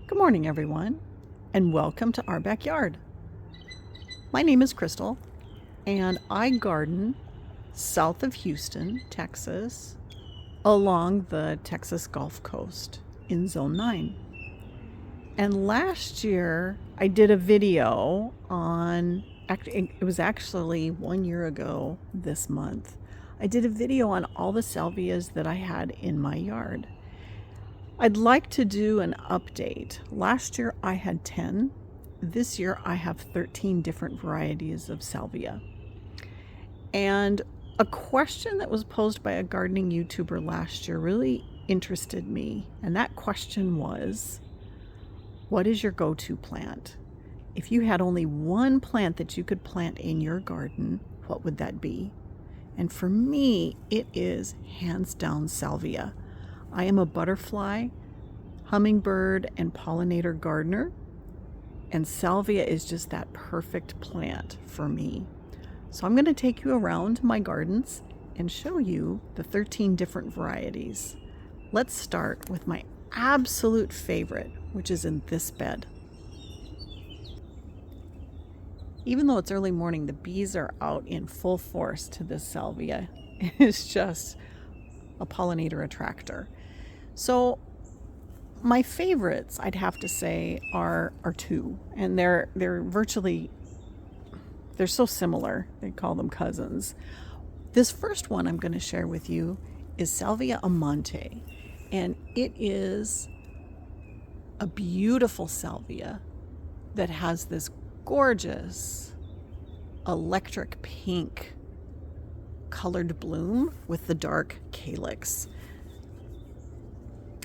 Good morning, everyone, and welcome to our backyard. My name is Crystal, and I garden south of Houston, Texas, along the Texas Gulf Coast in Zone 9. And last year, I did a video on, it was actually 1 year ago this month. I did a video on all the salvias that I had in my yard. I'd like to do an update. Last year I had 10. This year I have 13 different varieties of salvia. And a question that was posed by a gardening YouTuber last year really interested me. And that question was, what is your go-to plant? If you had only one plant that you could plant in your garden, what would that be? And for me, it is hands down salvia. I am a butterfly, hummingbird, and pollinator gardener, and salvia is just that perfect plant for me. So I'm going to take you around my gardens and show you the 13 different varieties. Let's start with my absolute favorite, which is in this bed. Even though it's early morning, the bees are out in full force to this salvia. It's just a pollinator attractor. So my favorites, I'd have to say, are two, and they're so similar. They call them cousins. This first one I'm going to share with you is Salvia Amante, and it is a beautiful salvia that has this gorgeous electric pink colored bloom with the dark calyx.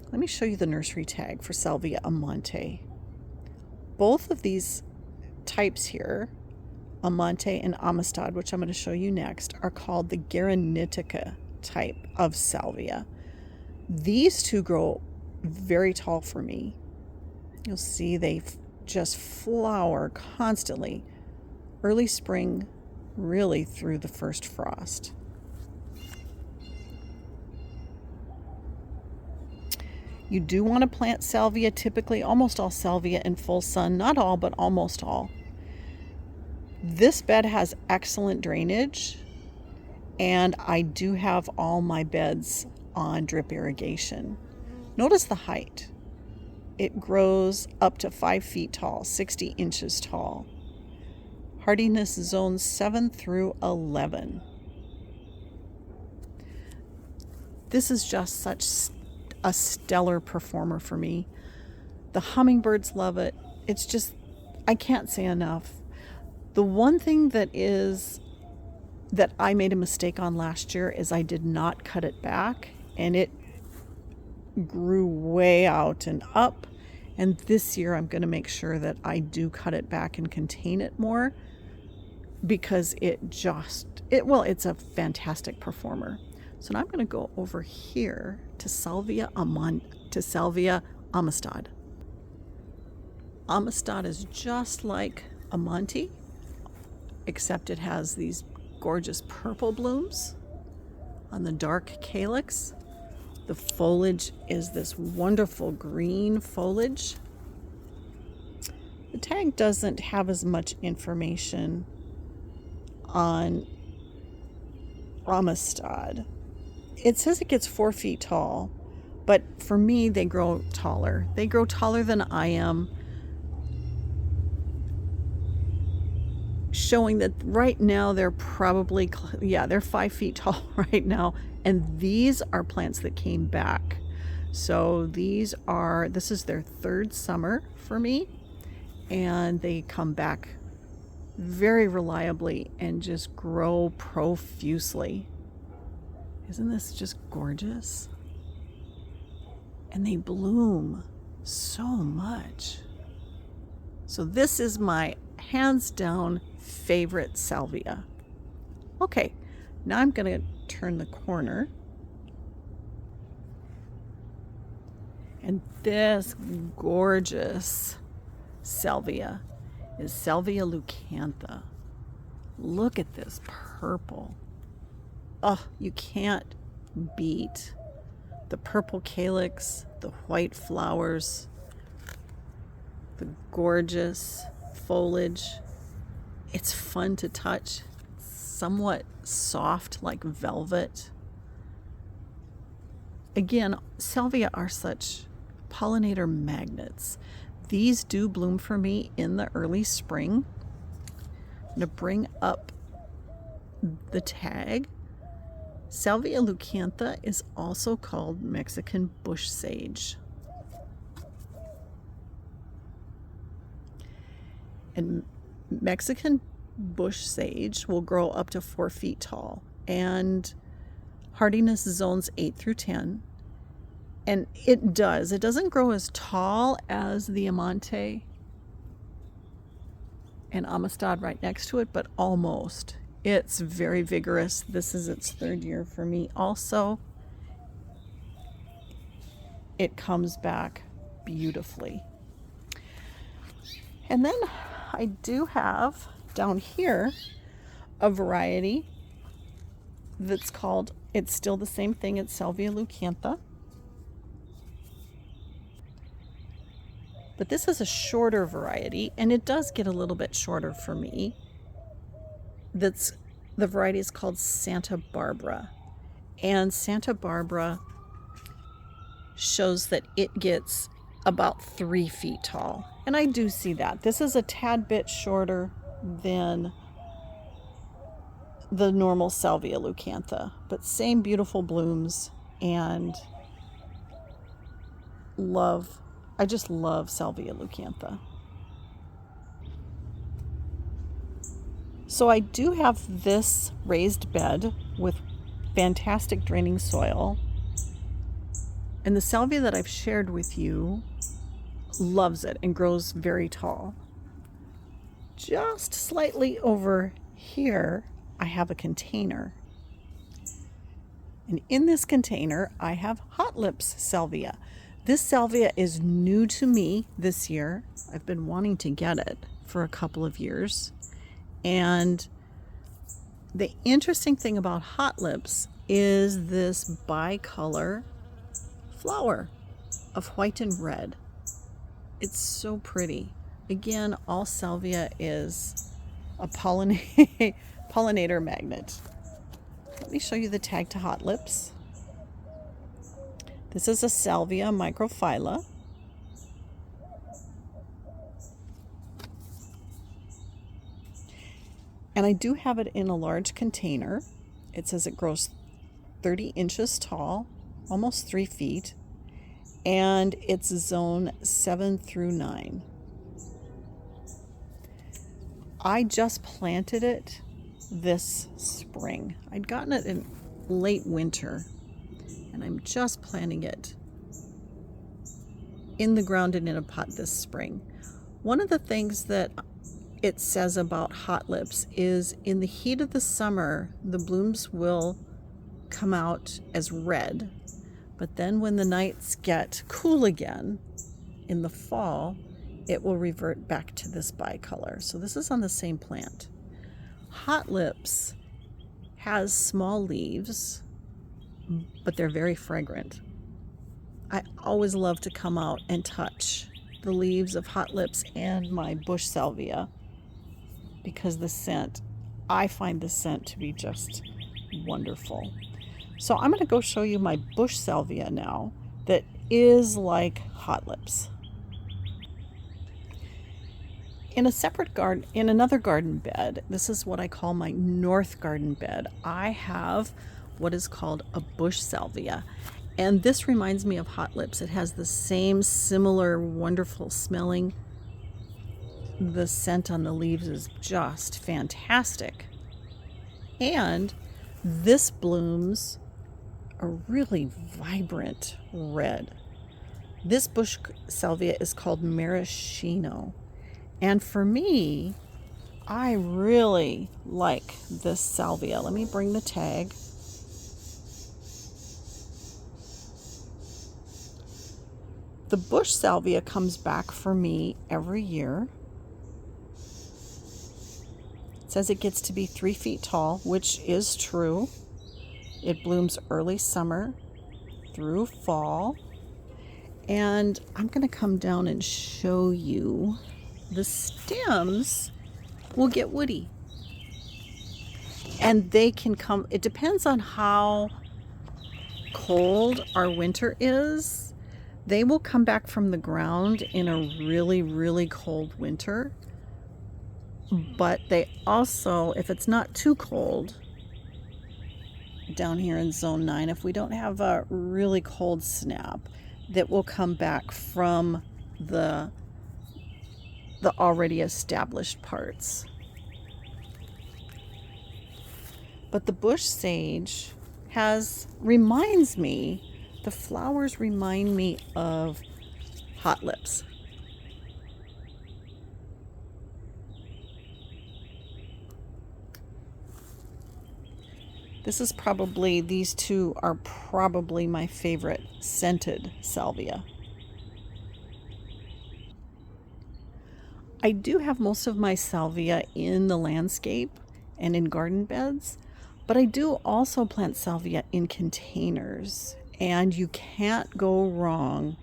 Let me show you the nursery tag for Salvia Amante. Both of these types here, Amante and Amistad, which I'm going to show you next, are called the Granitica type of salvia. These two grow very tall for me. You'll see they just flower constantly, early spring, really through the first frost. You do want to plant salvia, typically almost all salvia in full sun, not all, but almost all. This bed has excellent drainage, and I do have all my beds on drip irrigation. Notice the height. It grows up to 5 feet tall, 60 inches tall. Hardiness zones 7 through 11. This is just such a stellar performer for me. The hummingbirds love it. It's just, I can't say enough. The one thing that I made a mistake on last year is I did not cut it back, and it grew way out and up. And this year I'm going to make sure that I do cut it back and contain it more, because it's a fantastic performer. So now I'm going to go over here to Salvia Amistad. Amistad is just like Amante, except it has these gorgeous purple blooms on the dark calyx. The foliage is this wonderful green foliage. The tag doesn't have as much information on Amistad. It says it gets 4 feet tall, but for me, they grow taller. They grow taller than I am, showing that right now they're probably, they're 5 feet tall right now. And these are plants that came back. So this is their third summer for me, and they come back very reliably and just grow profusely. Isn't this just gorgeous? And they bloom so much. So this is my hands down favorite salvia. Okay, now I'm going to turn the corner. And this gorgeous salvia is Salvia Leucantha. Look at this purple. Oh, you can't beat the purple calyx, the white flowers. the gorgeous foliage. It's fun to touch, somewhat soft like velvet. Again, salvia are such pollinator magnets. These do bloom for me in the early spring. I'm going to bring up the tag. Salvia Leucantha is also called Mexican bush sage. And Mexican bush sage will grow up to 4 feet tall, and hardiness zones 8 through 10. And it doesn't grow as tall as the Amante and Amistad right next to it, but almost. It's very vigorous. This is its 3rd year for me also. It comes back beautifully. And then I do have down here a variety that's called, it's still the same thing, it's Salvia Leucantha. But this is a shorter variety, and it does get a little bit shorter for me. The variety is called Santa Barbara. And Santa Barbara shows that it gets about 3 feet tall. And I do see that. This is a tad bit shorter than the normal Salvia Leucantha, but same beautiful blooms, and I just love Salvia Leucantha. So I do have this raised bed with fantastic draining soil, and the salvia that I've shared with you loves it and grows very tall. Just slightly over here, I have a container. And in this container, I have Hot Lips Salvia. This salvia is new to me this year. I've been wanting to get it for a couple of years. And the interesting thing about Hot Lips is this bicolor flower of white and red. It's so pretty. Again, all salvia is a pollinator magnet. Let me show you the tag to Hot Lips. This is a Salvia microphylla. And I do have it in a large container. It says it grows 30 inches tall, almost 3 feet, and it's zone 7 through 9. I just planted it this spring. I'd gotten it in late winter, and I'm just planting it in the ground and in a pot this spring. One of the things that it says about Hot Lips is in the heat of the summer, the blooms will come out as red, but then when the nights get cool again in the fall, it will revert back to this bicolor. So this is on the same plant. Hot Lips has small leaves, but they're very fragrant. I always love to come out and touch the leaves of Hot Lips and my bush salvia, because the scent, I find the scent to be just wonderful. So I'm going to go show you my bush salvia now that is like Hot Lips. In a separate garden, in another garden bed, this is what I call my north garden bed, I have what is called a bush salvia. And this reminds me of Hot Lips. It has the same similar wonderful smelling. The scent on the leaves is just fantastic. And this blooms a really vibrant red. This bush salvia is called Maraschino. And for me, I really like this salvia. Let me bring the tag. The bush salvia comes back for me every year. It says it gets to be 3 feet tall, which is true. It blooms early summer through fall. And I'm going to come down and show you the stems will get woody. And they can come, it depends on how cold our winter is. They will come back from the ground in a really, really cold winter. But they also, if it's not too cold, down here in zone 9, if we don't have a really cold snap, that will come back from the already established parts. But the bush sage reminds me, the flowers remind me of hot lips. These two are probably my favorite scented salvia. I do have most of my salvia in the landscape and in garden beds, but I do also plant salvia in containers, and you can't go wrong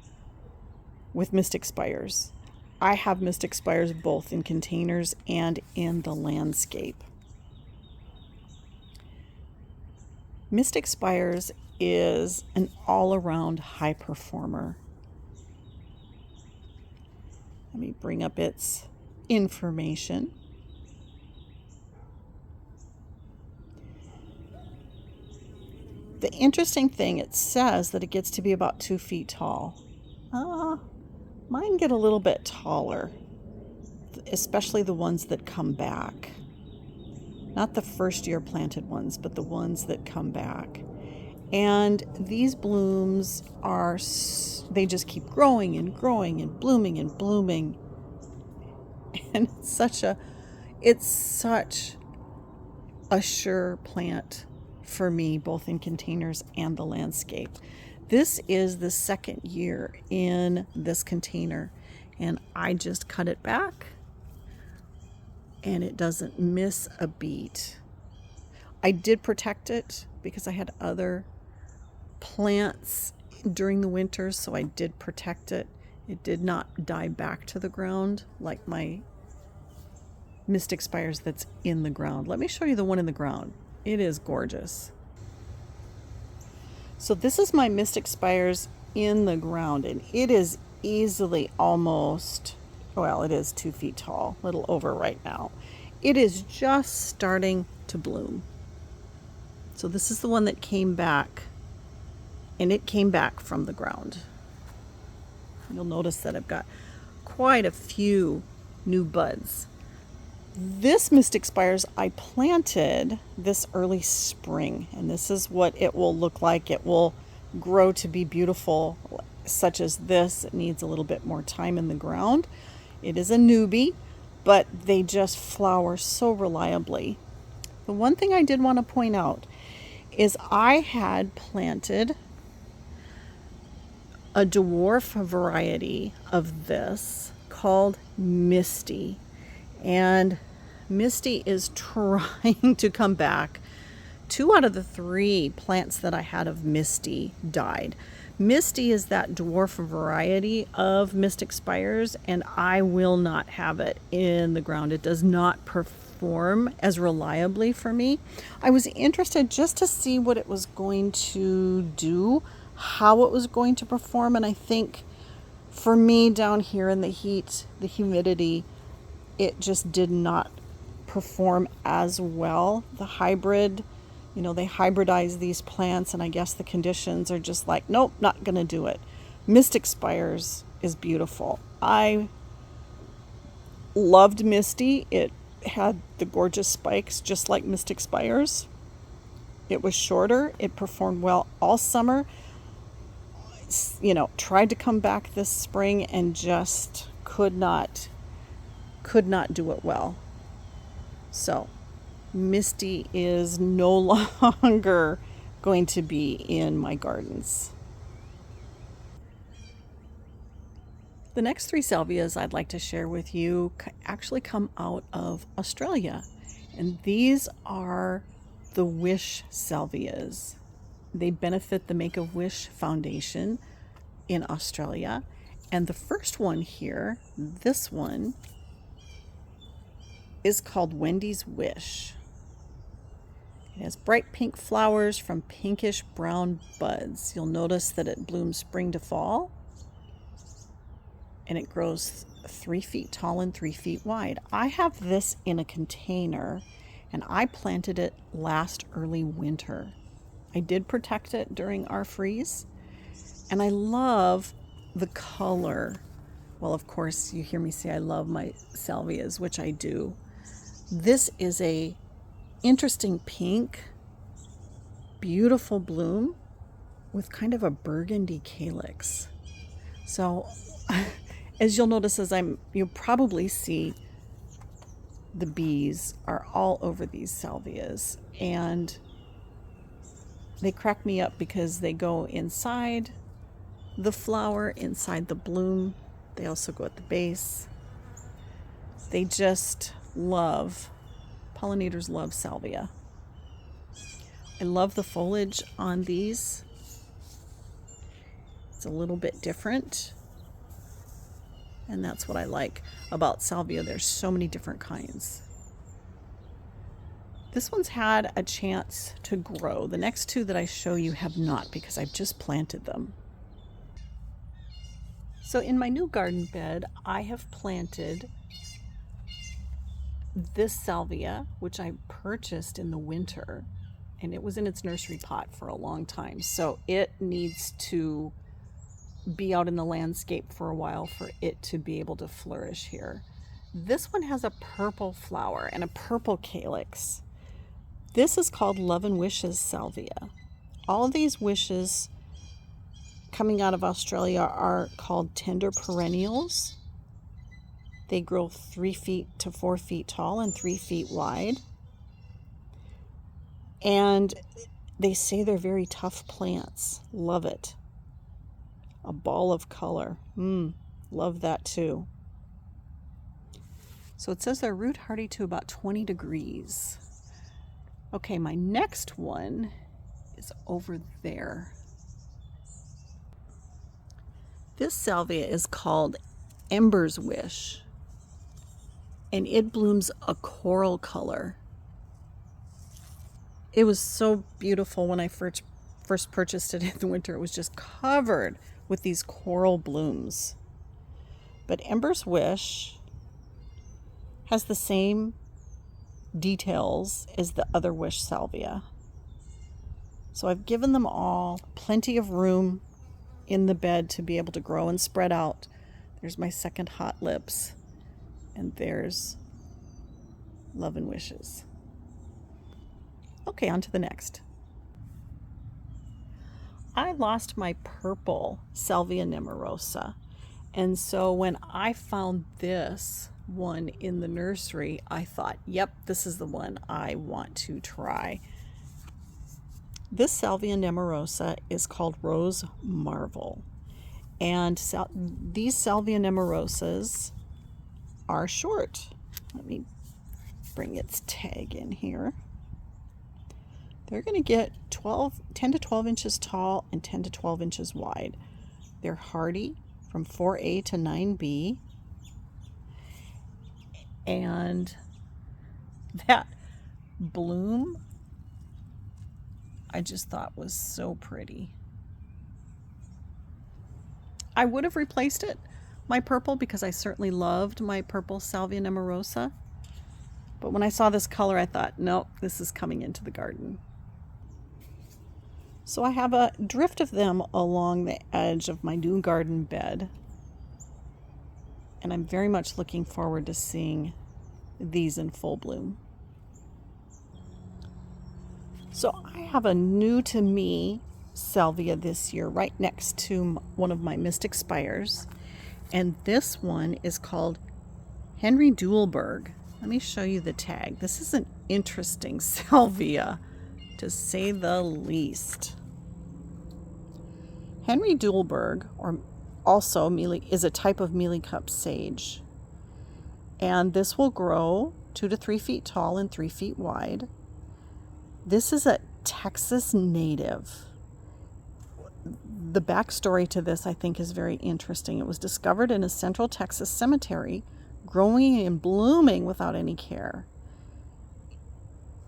with Mystic Spires. I have Mystic Spires both in containers and in the landscape. Mystic Spires is an all-around high performer. Let me bring up its information. The interesting thing, it says that it gets to be about 2 feet tall. Mine get a little bit taller, especially the ones that come back. Not the first year planted ones, but the ones that come back. And these blooms they just keep growing and growing and blooming and blooming. And it's such a sure plant for me, both in containers and the landscape. This is the 2nd year in this container, and I just cut it back and it doesn't miss a beat. I did protect it because I had other plants during the winter, so I did protect it. It did not die back to the ground like my Mystic Spires that's in the ground. Let me show you the one in the ground. It is gorgeous. So this is my Mystic Spires in the ground, and it is easily almost, well, it is 2 feet tall, a little over right now. It is just starting to bloom. So this is the one that came back, and it came back from the ground. You'll notice that I've got quite a few new buds. This Mystic Spires I planted this early spring, and this is what it will look like. It will grow to be beautiful, such as this. It needs a little bit more time in the ground. It is a newbie, but they just flower so reliably. The one thing I did want to point out is I had planted a dwarf variety of this called Misty. And Misty is trying to come back. 2 out of the 3 plants that I had of Misty died. Misty is that dwarf variety of Mystic Spires, and I will not have it in the ground. It does not perform as reliably for me. I was interested just to see what it was going to do, how it was going to perform, and I think for me down here in the heat, the humidity, it just did not perform as well. The hybrid, they hybridize these plants, and I guess the conditions are just like, nope, not going to do it. Mystic Spires is beautiful. I loved Misty. It had the gorgeous spikes just like Mystic Spires. It was shorter. It performed well all summer. Tried to come back this spring and just could not do it well. So Misty is no longer going to be in my gardens. The next 3 salvias I'd like to share with you actually come out of Australia, and these are the Wish salvias. They benefit the Make-A-Wish Foundation in Australia. And the first one here, this one, is called Wendy's Wish. It has bright pink flowers from pinkish brown buds. You'll notice that it blooms spring to fall. And it grows 3 feet tall and 3 feet wide. I have this in a container, and I planted it last early winter. I did protect it during our freeze, and I love the color. Well, of course, you hear me say I love my salvias, which I do. This is a interesting pink, beautiful bloom with kind of a burgundy calyx. So as you'll notice, you'll probably see the bees are all over these salvias, and they crack me up because they go inside the flower, inside the bloom. They also go at the base. They just love, pollinators love salvia. I love the foliage on these. It's a little bit different. And that's what I like about salvia. There's so many different kinds. This one's had a chance to grow. The next two that I show you have not, because I've just planted them. So in my new garden bed, I have planted this salvia, which I purchased in the winter, and it was in its nursery pot for a long time. So it needs to be out in the landscape for a while for it to be able to flourish here. This one has a purple flower and a purple calyx. This is called Love Wishes Salvia. All of these wishes coming out of Australia are called tender perennials. They grow 3 feet to 4 feet tall and 3 feet wide. And they say they're very tough plants. Love it. A ball of color. Love that too. So it says they're root hardy to about 20 degrees. Okay, my next one is over there. This salvia is called Ember's Wish, and it blooms a coral color. It was so beautiful when I first purchased it in the winter. It was just covered with these coral blooms. But Ember's Wish has the same details as the other wish salvia. So I've given them all plenty of room in the bed to be able to grow and spread out. There's my second hot lips, and there's Love and Wishes. Okay, on to the next. I lost my purple Salvia Nemorosa, and so when I found this one in the nursery, I thought, yep, this is the one I want to try. This Salvia Nemorosa is called Rose Marvel, and these Salvia Nemorosas are short. Let me bring its tag in here. They're going to get 10 to 12 inches tall and 10 to 12 inches wide. They're hardy from 4A to 9B. And that bloom, I just thought was so pretty. I would have replaced it, my purple, because I certainly loved my purple Salvia Nemorosa. But when I saw this color, I thought, nope, this is coming into the garden. So I have a drift of them along the edge of my new garden bed. And I'm very much looking forward to seeing these in full bloom. So I have a new to me salvia this year right next to one of my Mystic Spires. And this one is called Henry Duelberg. Let me show you the tag. This is an interesting salvia, to say the least. Henry Duelberg, or also Mealy, is a type of Mealycup sage. And this will grow 2 to 3 feet tall and 3 feet wide. This is a Texas native. The backstory to this, I think, is very interesting. It was discovered in a central Texas cemetery, growing and blooming without any care.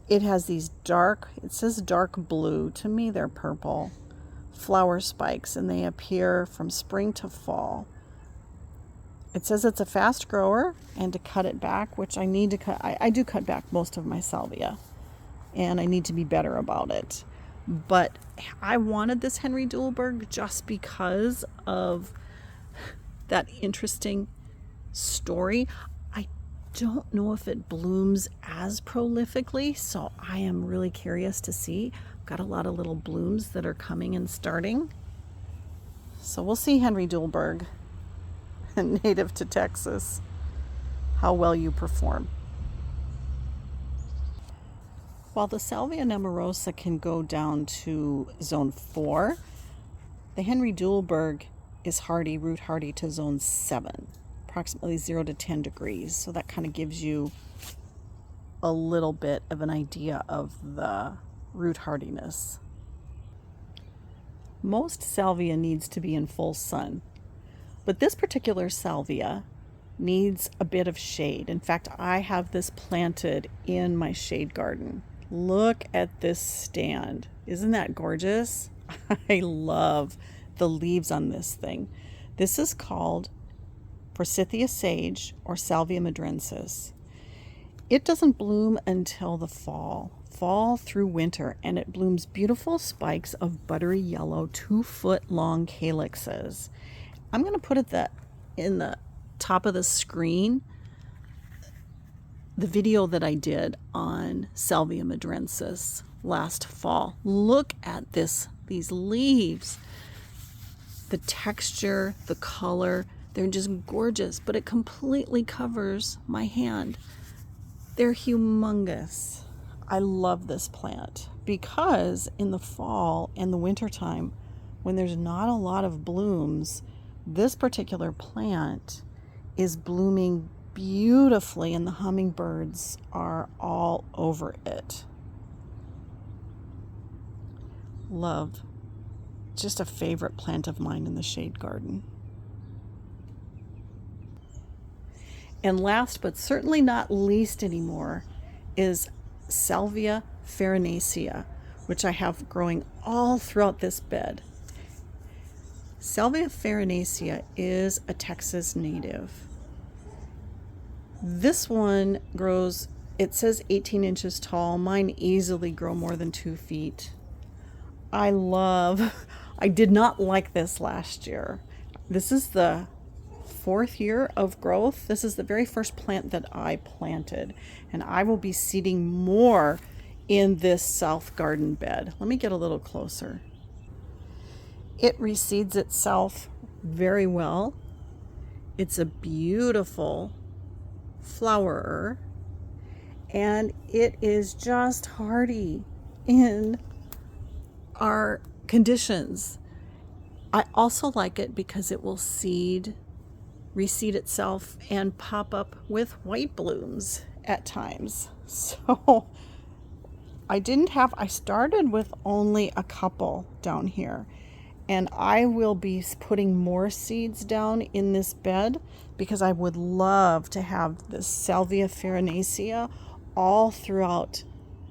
It has these dark, it says dark blue, to me they're purple, flower spikes, and they appear from spring to fall. It says it's a fast grower, and to cut it back, which I need to cut, I do cut back most of my salvia, and I need to be better about it. But I wanted this Henry Duelberg just because of that interesting story. I don't know if it blooms as prolifically, so I am really curious to see. I've got a lot of little blooms that are coming and starting. So we'll see, Henry Duelberg, native to Texas, how well you perform. While the Salvia Nemorosa can go down to zone 4, the Henry Duelberg is hardy, root hardy to zone 7, approximately 0 to 10 degrees. So that kind of gives you a little bit of an idea of the root hardiness. Most salvia needs to be in full sun, but this particular salvia needs a bit of shade. In fact, I have this planted in my shade garden. Look at this stand. Isn't that gorgeous? I love the leaves on this thing. This is called Forsythia sage or Salvia madrensis. It doesn't bloom until the fall through winter, and it blooms beautiful spikes of buttery yellow 2-foot long calyxes. I'm going to put it in the top of the screen, the video that I did on Salvia madrensis last fall. Look at these leaves. The texture, the color, they're just gorgeous, but it completely covers my hand. They're humongous. I love this plant because in the fall and the winter time, when there's not a lot of blooms, this particular plant is blooming beautifully, and the hummingbirds are all over it. Love. Just a favorite plant of mine in the shade garden. And last but certainly not least anymore is Salvia Farinacea, which I have growing all throughout this bed. Salvia Farinacea is a Texas native. This one grows, it says 18 inches tall. Mine easily grow more than 2 feet. I did not like this last year. This is the 4th year of growth. This is the very first plant that I planted, and I will be seeding more in this south garden bed. Let me get a little closer. It reseeds itself very well. It's a beautiful flowerer, and it is just hardy in our conditions. I also like it because it will reseed itself and pop up with white blooms at times. So I started with only a couple down here, and I will be putting more seeds down in this bed because I would love to have this Salvia Farinacea all throughout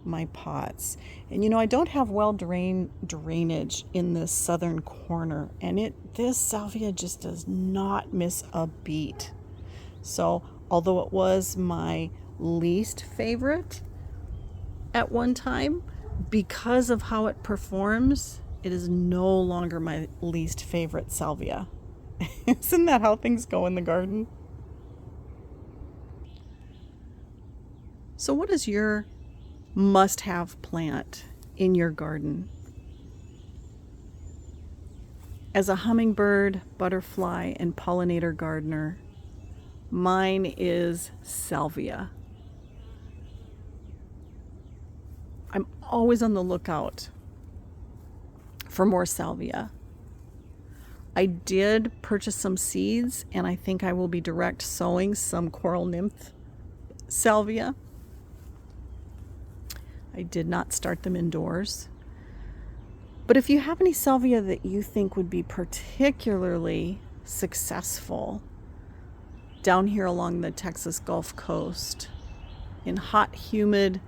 my pots. And I don't have well drainage in this southern corner, and this salvia just does not miss a beat. So although it was my least favorite at one time, because of how it performs, it is no longer my least favorite salvia. Isn't that how things go in the garden? So what is your must-have plant in your garden? As a hummingbird, butterfly, and pollinator gardener, mine is salvia. I'm always on the lookout for more salvia. I did purchase some seeds, and I think I will be direct sowing some coral nymph salvia. I did not start them indoors. But if you have any salvia that you think would be particularly successful down here along the Texas Gulf Coast in hot, humid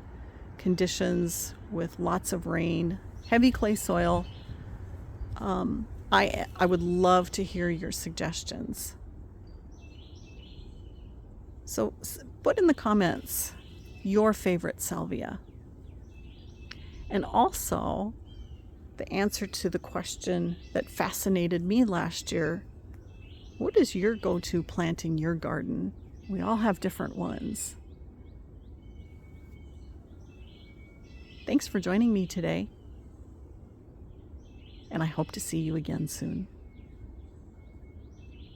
conditions with lots of rain, heavy clay soil, I would love to hear your suggestions. So put in the comments your favorite salvia. And also the answer to the question that fascinated me last year: what is your go-to plant in your garden? We all have different ones. Thanks for joining me today, and I hope to see you again soon.